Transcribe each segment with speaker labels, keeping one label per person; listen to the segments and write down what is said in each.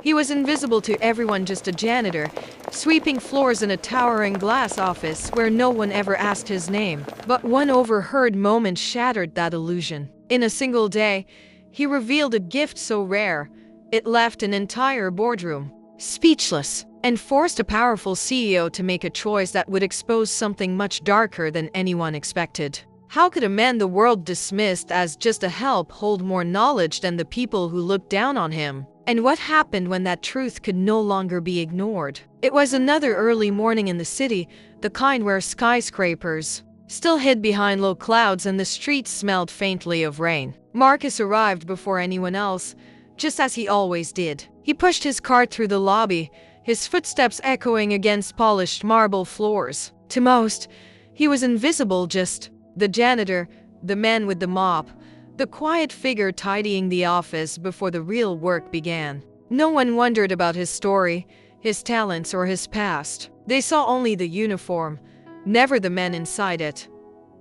Speaker 1: He was invisible to everyone, just a janitor, sweeping floors in a towering glass office where no one ever asked his name. But one overheard moment shattered that illusion. In a single day, he revealed a gift so rare, it left an entire boardroom speechless, and forced a powerful CEO to make a choice that would expose something much darker than anyone expected. How could a man the world dismissed as just a help hold more knowledge than the people who looked down on him? And what happened when that truth could no longer be ignored? It was another early morning in the city, the kind where skyscrapers still hid behind low clouds and the streets smelled faintly of rain. Marcus arrived before anyone else, just as he always did. He pushed his cart through the lobby, his footsteps echoing against polished marble floors. To most, he was invisible, just the janitor, the man with the mop, the quiet figure tidying the office before the real work began. No one wondered about his story, his talents, or his past. They saw only the uniform, never the men inside it.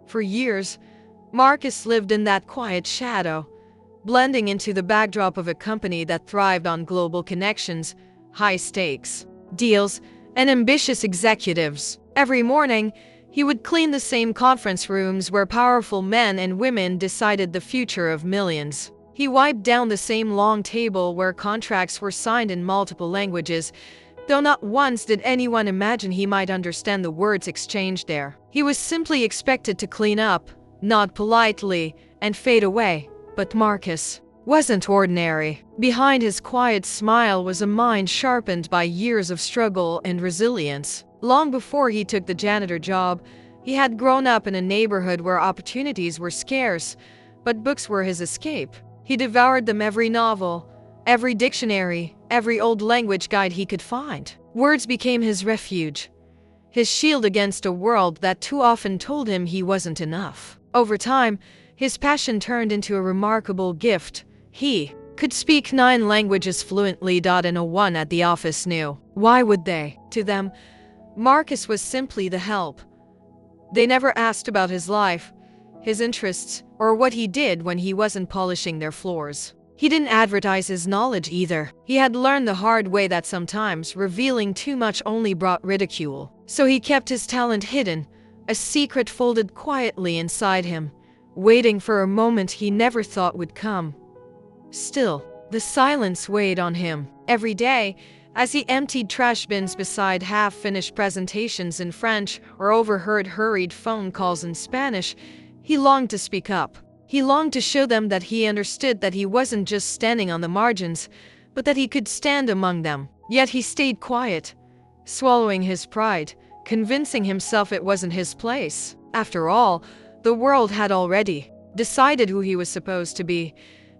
Speaker 1: For years, Marcus lived in that quiet shadow, blending into the backdrop of a company that thrived on global connections, high stakes deals, and ambitious executives. Every morning, he would clean the same conference rooms where powerful men and women decided the future of millions. He wiped down the same long table where contracts were signed in multiple languages, though not once did anyone imagine he might understand the words exchanged there. He was simply expected to clean up, nod politely, and fade away. But Marcus wasn't ordinary. Behind his quiet smile was a mind sharpened by years of struggle and resilience. Long before he took the janitor job, he had grown up in a neighborhood where opportunities were scarce, but books were his escape. He devoured them, every novel, every dictionary, every old language guide he could find. Words became his refuge, his shield against a world that too often told him he wasn't enough. Over time, his passion turned into a remarkable gift. He could speak 9 languages fluently. No one at the office knew. Why would they? To them, Marcus was simply the help. They never asked about his life, his interests, or what he did when he wasn't polishing their floors. He didn't advertise his knowledge either. He had learned the hard way that sometimes revealing too much only brought ridicule. So he kept his talent hidden, a secret folded quietly inside him, waiting for a moment he never thought would come. Still, the silence weighed on him. Every day, as he emptied trash bins beside half-finished presentations in French or overheard hurried phone calls in Spanish, he longed to speak up. He longed to show them that he understood, that he wasn't just standing on the margins, but that he could stand among them. Yet he stayed quiet, swallowing his pride, convincing himself it wasn't his place. After all, the world had already decided who he was supposed to be,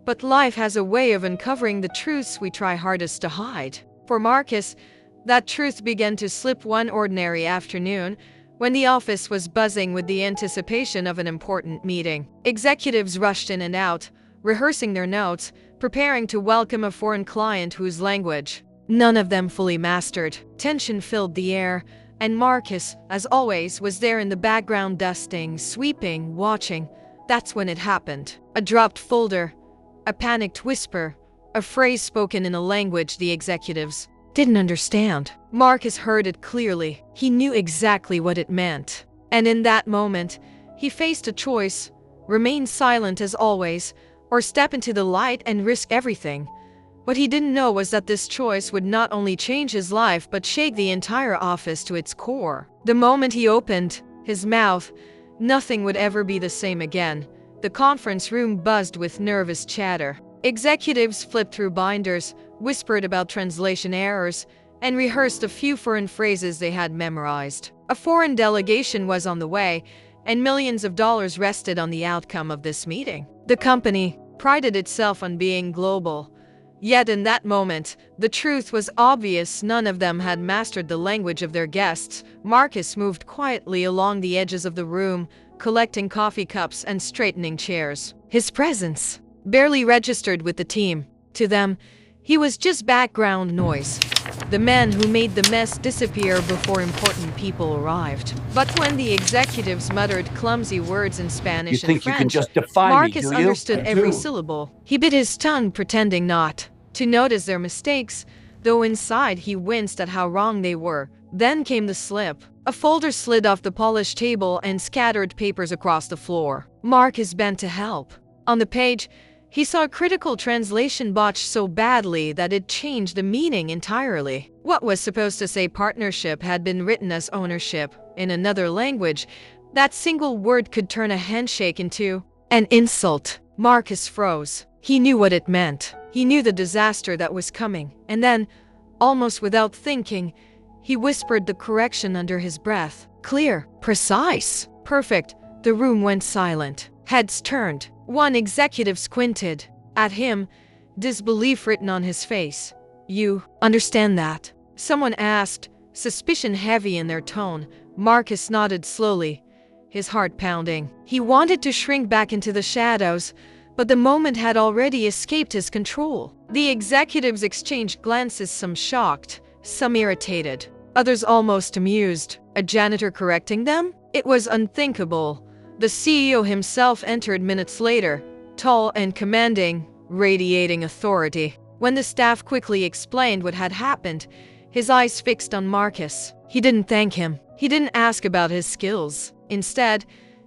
Speaker 1: but life has a way of uncovering the truths we try hardest to hide. For Marcus, that truth began to slip one ordinary afternoon when the office was buzzing with the anticipation of an important meeting. Executives rushed in and out, rehearsing their notes, preparing to welcome a foreign client whose language none of them fully mastered. Tension filled the air, and Marcus, as always, was there in the background, dusting, sweeping, watching. That's when it happened. A dropped folder, a panicked whisper, a phrase spoken in a language the executives didn't understand. Marcus heard it clearly. He knew exactly what it meant. And in that moment, he faced a choice: remain silent as always, or step into the light and risk everything. What he didn't know was that this choice would not only change his life but shake the entire office to its core. The moment he opened his mouth, nothing would ever be the same again. The conference room buzzed with nervous chatter. Executives flipped through binders, whispered about translation errors, and rehearsed a few foreign phrases they had memorized. A foreign delegation was on the way, and millions of dollars rested on the outcome of this meeting. The company prided itself on being global. Yet in that moment, the truth was obvious: none of them had mastered the language of their guests. Marcus moved quietly along the edges of the room, collecting coffee cups and straightening chairs. His presence barely registered with the team. To them, he was just background noise, the man who made the mess disappear before important people arrived. But when the executives muttered clumsy words in Spanish and French,
Speaker 2: you can just defy
Speaker 1: Marcus
Speaker 2: me, do you?
Speaker 1: understood
Speaker 2: I
Speaker 1: every
Speaker 2: do.
Speaker 1: syllable. He bit his tongue, pretending not to notice their mistakes, though inside he winced at how wrong they were. Then came the slip. A folder slid off the polished table and scattered papers across the floor. Marcus bent to help. On the page, he saw a critical translation botched so badly that it changed the meaning entirely. What was supposed to say partnership had been written as ownership. In another language, that single word could turn a handshake into an insult. Marcus froze. He knew what it meant. He knew the disaster that was coming. And then, almost without thinking, he whispered the correction under his breath. Clear, precise, perfect. The room went silent. Heads turned. One executive squinted at him, disbelief written on his face. You understand that? Someone asked, suspicion heavy in their tone. Marcus nodded slowly, his heart pounding. He wanted to shrink back into the shadows, but the moment had already escaped his control. The executives exchanged glances, some shocked, some irritated, others almost amused. A janitor correcting them? It was unthinkable. The CEO himself entered minutes later, tall and commanding, radiating authority. When the staff quickly explained what had happened, his eyes fixed on Marcus. He didn't thank him. He didn't ask about his skills. Instead,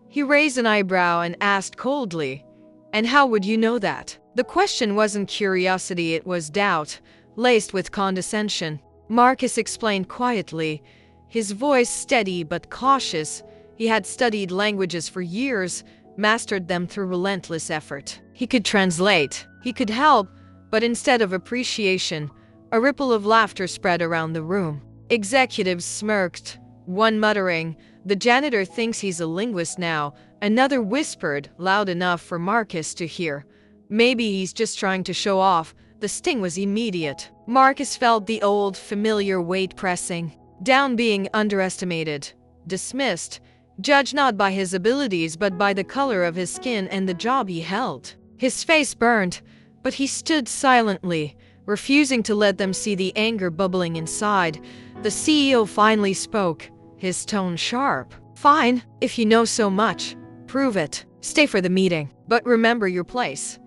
Speaker 1: he raised an eyebrow and asked coldly, "And how would you know that?" The question wasn't curiosity, it was doubt, laced with condescension. Marcus explained quietly, his voice steady but cautious. He had studied languages for years, mastered them through relentless effort. He could translate, he could help, but instead of appreciation, a ripple of laughter spread around the room. Executives smirked, one muttering, "The janitor thinks he's a linguist now." Another whispered, loud enough for Marcus to hear, "Maybe he's just trying to show off." The sting was immediate. Marcus felt the old, familiar weight pressing down, being underestimated, dismissed, judged not by his abilities but by the color of his skin and the job he held. His face burned, but he stood silently, refusing to let them see the anger bubbling inside. The CEO finally spoke, his tone sharp. "Fine, if you know so much, prove it. Stay for the meeting. But remember your place."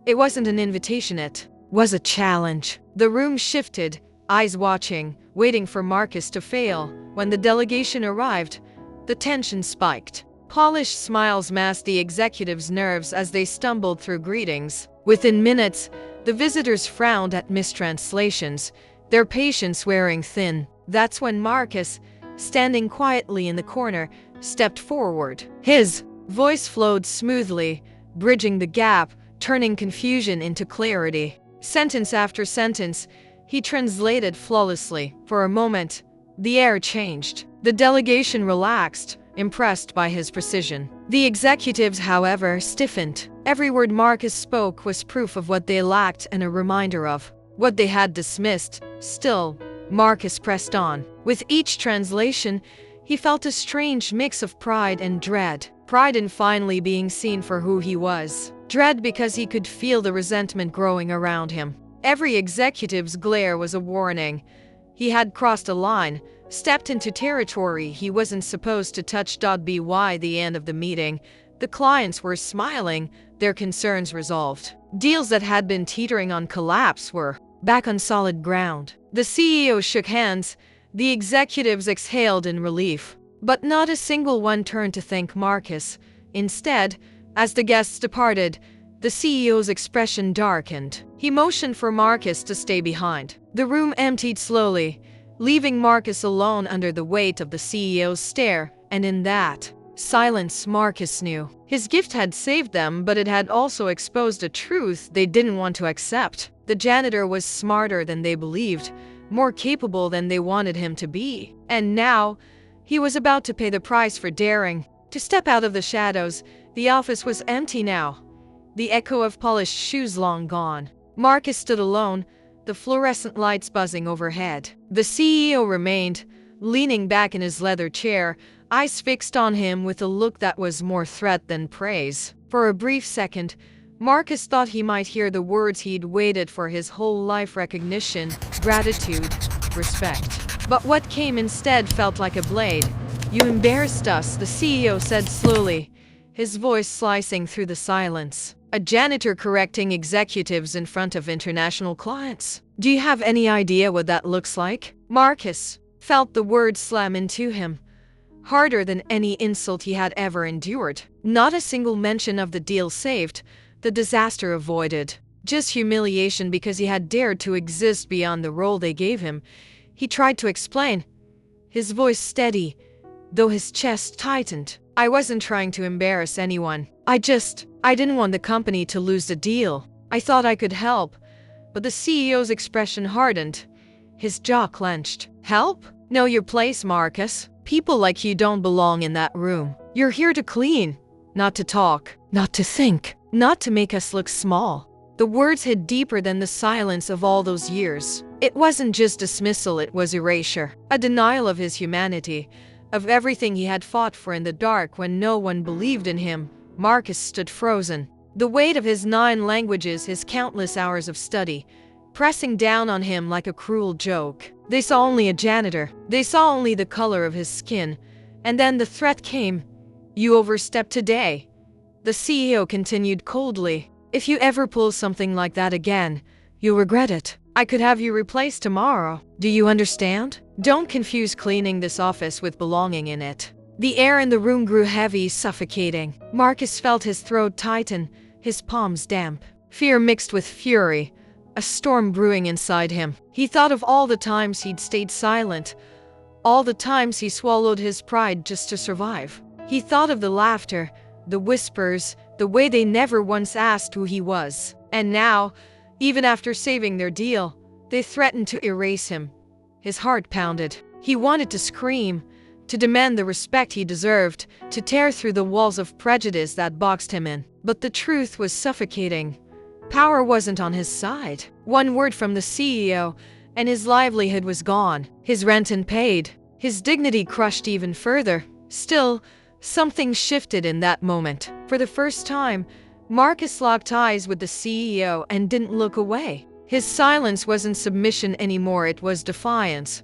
Speaker 1: It wasn't an invitation, it was a challenge. The room shifted, eyes watching, waiting for Marcus to fail. When the delegation arrived, the tension spiked. Polished smiles masked the executives' nerves as they stumbled through greetings. Within minutes, the visitors frowned at mistranslations, their patience wearing thin. That's when Marcus, standing quietly in the corner, stepped forward. His voice flowed smoothly, bridging the gap, turning confusion into clarity. Sentence after sentence, he translated flawlessly. For a moment, the air changed. The delegation relaxed, impressed by his precision. The executives, however, stiffened. Every word Marcus spoke was proof of what they lacked and a reminder of what they had dismissed. Still, Marcus pressed on. With each translation, he felt a strange mix of pride and dread. Pride in finally being seen for who he was. Dread because he could feel the resentment growing around him. Every executive's glare was a warning. He had crossed a line, stepped into territory he wasn't supposed to touch. By the end of the meeting, the clients were smiling, their concerns resolved. Deals that had been teetering on collapse were back on solid ground. The CEO shook hands, the executives exhaled in relief. But not a single one turned to thank Marcus. Instead, as the guests departed, the CEO's expression darkened. He motioned for Marcus to stay behind. The room emptied slowly, leaving Marcus alone under the weight of the CEO's stare, and in that silence Marcus knew. His gift had saved them, but it had also exposed a truth they didn't want to accept. The janitor was smarter than they believed, more capable than they wanted him to be. And now, he was about to pay the price for daring to step out of the shadows. The office was empty now, the echo of polished shoes long gone. Marcus stood alone, the fluorescent lights buzzing overhead. The CEO remained, leaning back in his leather chair, eyes fixed on him with a look that was more threat than praise. For a brief second, Marcus thought he might hear the words he'd waited for his whole life: recognition, gratitude, respect. But what came instead felt like a blade. "You embarrassed us," the CEO said slowly, his voice slicing through the silence. A janitor correcting executives in front of international clients. Do you have any idea what that looks like? Marcus felt the words slam into him, harder than any insult he had ever endured. Not a single mention of the deal saved, the disaster avoided. Just humiliation because he had dared to exist beyond the role they gave him. He tried to explain, his voice steady, though his chest tightened. I wasn't trying to embarrass anyone. I didn't want the company to lose the deal. I thought I could help. But the CEO's expression hardened. His jaw clenched. Help? Know your place, Marcus. People like you don't belong in that room. You're here to clean, not to talk, not to think, not to make us look small. The words hit deeper than the silence of all those years. It wasn't just dismissal, it was erasure. A denial of his humanity, of everything he had fought for in the dark when no one believed in him. Marcus stood frozen. The weight of his 9 languages, his countless hours of study, pressing down on him like a cruel joke. They saw only a janitor. They saw only the color of his skin. And then the threat came. You overstepped today. The CEO continued coldly. If you ever pull something like that again, you'll regret it. I could have you replaced tomorrow. Do you understand? Don't confuse cleaning this office with belonging in it. The air in the room grew heavy, suffocating. Marcus felt his throat tighten, his palms damp. Fear mixed with fury, a storm brewing inside him. He thought of all the times he'd stayed silent, all the times he swallowed his pride just to survive. He thought of the laughter, the whispers, the way they never once asked who he was. And now, even after saving their deal, they threatened to erase him. His heart pounded. He wanted to scream, to demand the respect he deserved, to tear through the walls of prejudice that boxed him in. But the truth was suffocating. Power wasn't on his side. One word from the CEO, and his livelihood was gone. His rent unpaid. His dignity crushed even further. Still, something shifted in that moment. For the first time, Marcus locked eyes with the CEO and didn't look away. His silence wasn't submission anymore, it was defiance.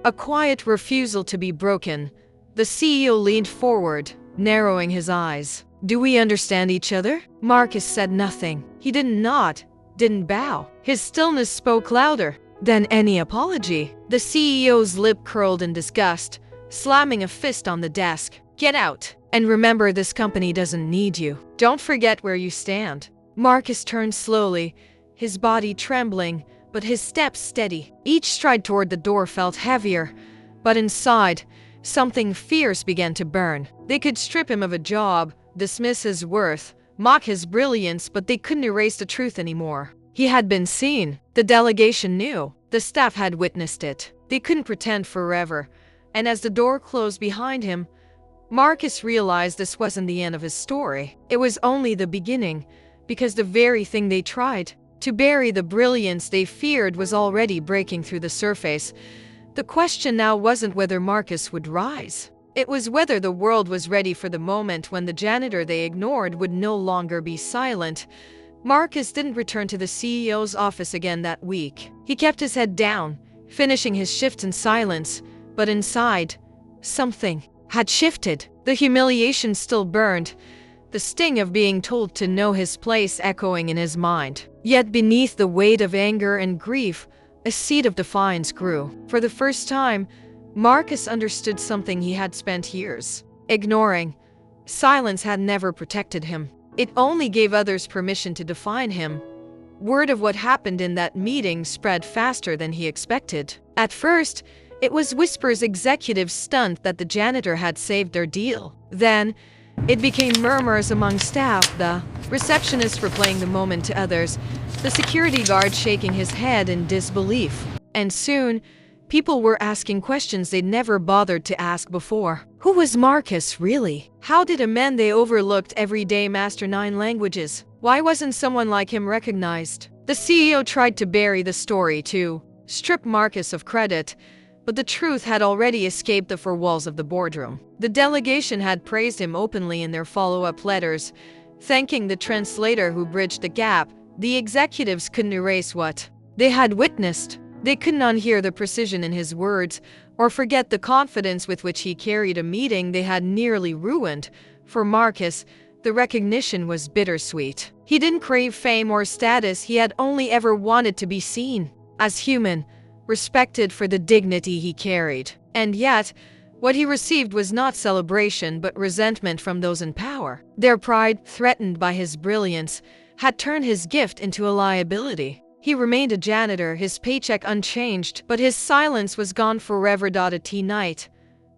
Speaker 1: A quiet refusal to be broken. The CEO leaned forward, narrowing his eyes. Do we understand each other? Marcus said nothing. He didn't nod, didn't bow. His stillness spoke louder than any apology. The CEO's lip curled in disgust, slamming a fist on the desk. Get out. And remember, this company doesn't need you. Don't forget where you stand. Marcus turned slowly, his body trembling, but his steps steady. Each stride toward the door felt heavier, but inside, something fierce began to burn. They could strip him of a job, dismiss his worth, mock his brilliance, but they couldn't erase the truth anymore. He had been seen. The delegation knew. The staff had witnessed it. They couldn't pretend forever. And as the door closed behind him, Marcus realized this wasn't the end of his story. It was only the beginning, because the very thing they tried to bury, the brilliance they feared, was already breaking through the surface. The question now wasn't whether Marcus would rise. It was whether the world was ready for the moment when the janitor they ignored would no longer be silent. Marcus didn't return to the CEO's office again that week. He kept his head down, finishing his shift in silence, but inside, something had shifted. The humiliation still burned, the sting of being told to know his place echoing in his mind. Yet beneath the weight of anger and grief, a seed of defiance grew. For the first time, Marcus understood something he had spent years ignoring. Silence had never protected him. It only gave others permission to define him. Word of what happened in that meeting spread faster than he expected. At first, it was whispers, executives stunned that the janitor had saved their deal. Then, it became murmurs among staff, the receptionist replaying the moment to others, the security guard shaking his head in disbelief. And soon, people were asking questions they'd never bothered to ask before. Who was Marcus, really? How did a man they overlooked every day master 9 languages? Why wasn't someone like him recognized? The CEO tried to bury the story, to strip Marcus of credit, but the truth had already escaped the 4 walls of the boardroom. The delegation had praised him openly in their follow-up letters, thanking the translator who bridged the gap. The executives couldn't erase what they had witnessed. They couldn't unhear the precision in his words, or forget the confidence with which he carried a meeting they had nearly ruined. For Marcus, the recognition was bittersweet. He didn't crave fame or status, he had only ever wanted to be seen as human, respected for the dignity he carried. And yet, what he received was not celebration but resentment from those in power. Their pride, threatened by his brilliance, had turned his gift into a liability. He remained a janitor, his paycheck unchanged, but his silence was gone forever. At night,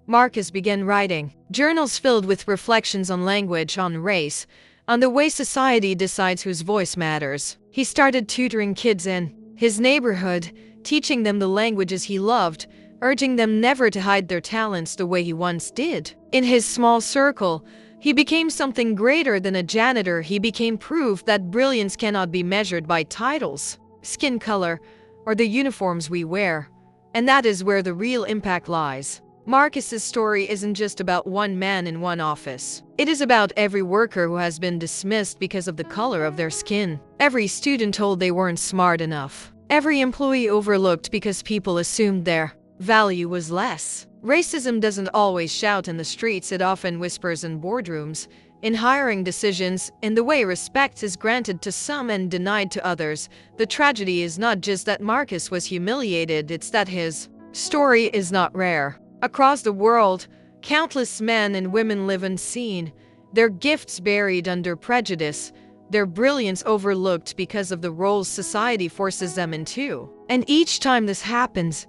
Speaker 1: Marcus began writing journals filled with reflections on language, on race, on the way society decides whose voice matters. He started tutoring kids in his neighborhood, teaching them the languages he loved, urging them never to hide their talents the way he once did. In his small circle, he became something greater than a janitor. He became proof that brilliance cannot be measured by titles, skin color, or the uniforms we wear. And that is where the real impact lies. Marcus's story isn't just about one man in one office. It is about every worker who has been dismissed because of the color of their skin. Every student told they weren't smart enough. Every employee overlooked because people assumed their value was less. Racism doesn't always shout in the streets, it often whispers in boardrooms, in hiring decisions, in the way respect is granted to some and denied to others. The tragedy is not just that Marcus was humiliated, it's that his story is not rare. Across the world, countless men and women live unseen, their gifts buried under prejudice, their brilliance overlooked because of the roles society forces them into. And each time this happens,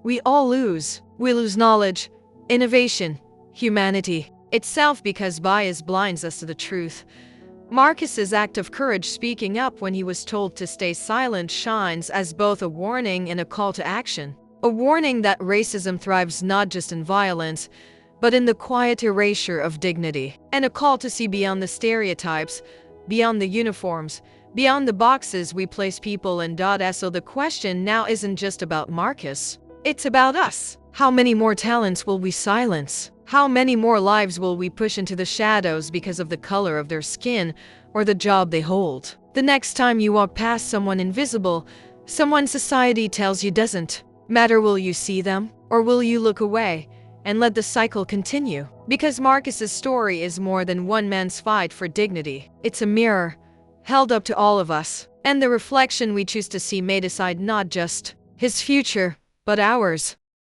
Speaker 1: we all lose. We lose knowledge, innovation, humanity itself because bias blinds us to the truth. Marcus's act of courage, speaking up when he was told to stay silent, shines as both a warning and a call to action. A warning that racism thrives not just in violence, but in the quiet erasure of dignity. And a call to see beyond the stereotypes, beyond the uniforms, beyond the boxes we place people in. So the question now isn't just about Marcus. It's about us. How many more talents will we silence? How many more lives will we push into the shadows because of the color of their skin or the job they hold? The next time you walk past someone invisible, someone society tells you doesn't matter, will you see them? Or will you look away and let the cycle continue? Because Marcus's story is more than one man's fight for dignity. It's a mirror held up to all of us, and the reflection we choose to see may decide not just his future, but ours.